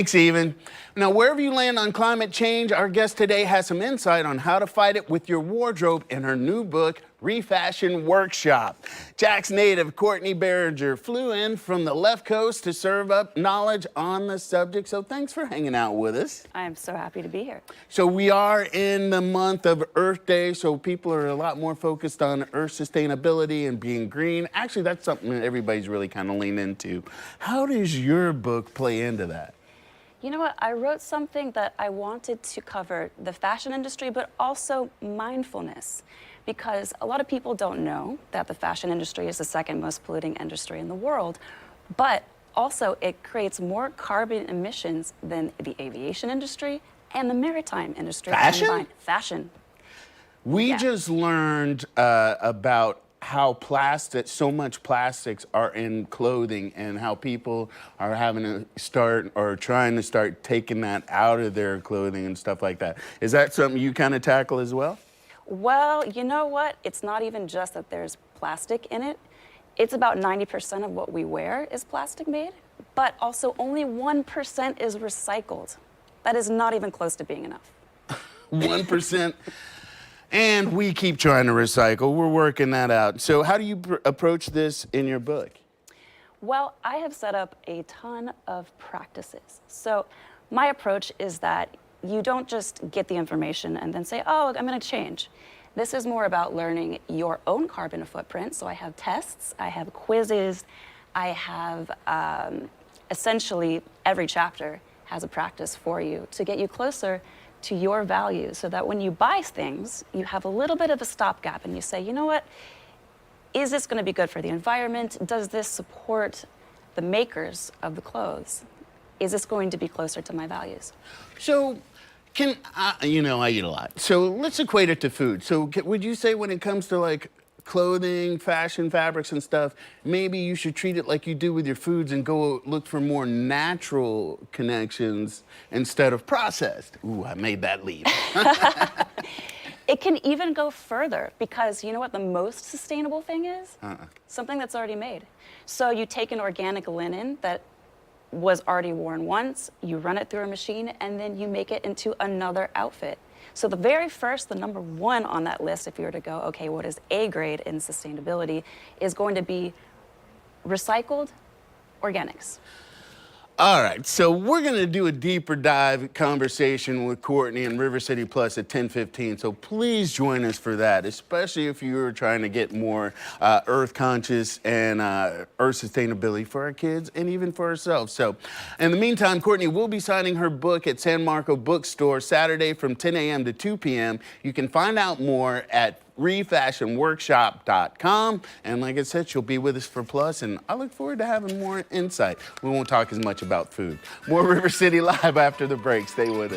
Thanks, Even. Now, wherever you land on climate change, our guest today has some insight on how to fight it with your wardrobe in her new book, ReFashion Workshop. Jack's native Courtney Berringer flew in from the left coast to serve up knowledge on the subject, so thanks for hanging out with us. I am so happy to be here. So we are in the month of Earth Day, so people are a lot more focused on Earth sustainability and being green. Actually, that's something that everybody's really kind of leaned into. How does your book play into that? You know what? I wrote something that I wanted to cover the fashion industry, but also mindfulness, because a lot of people don't know that the fashion industry is the second most polluting industry in the world, but also it creates more carbon emissions than the aviation industry and the maritime industry. Fashion? Fashion. We just learned about how so much plastics are in clothing and how people are having to start or trying to start taking that out of their clothing and stuff like that. Is that something you kind of tackle as well? Well, you know what? It's not even just that there's plastic in it. It's about 90% of what we wear is plastic made, but also only 1% is recycled. That is not even close to being enough. 1%. And we keep trying to recycle. We're working that out. So how do you approach this in your book? Well, I have set up a ton of practices. So my approach is that you don't just get the information and then say, oh, I'm going to change. This is more about learning your own carbon footprint. So I have tests, I have quizzes, I have essentially every chapter has a practice for you to get you closer to your values, so that when you buy things, you have a little bit of a stopgap and you say, you know what, is this going to be good for the environment? Does this support the makers of the clothes? Is this going to be closer to my values? So I eat a lot. So let's equate it to food. So would you say when it comes to like clothing, fashion, fabrics and stuff, maybe you should treat it like you do with your foods and go look for more natural connections instead of processed? Ooh, I made that leap. It can even go further, because you know what the most sustainable thing is? Something that's already made. So you take an organic linen that was already worn once, you run it through a machine, and then you make it into another outfit. So the very first, the number one on that list, if you were to go, okay, what is A grade in sustainability, is going to be recycled organics. All right, so we're gonna do a deeper dive conversation with Courtney and River City Plus at 10:15. So please join us for that, especially if you're trying to get more earth conscious and earth sustainability for our kids and even for ourselves. So in the meantime, Courtney will be signing her book at San Marco Bookstore Saturday from 10 a.m. to 2 p.m. You can find out more at ReFashionWorkshop.com. And like I said, she'll be with us for Plus, and I look forward to having more insight. We won't talk as much about food. More River City Live after the break. Stay with us.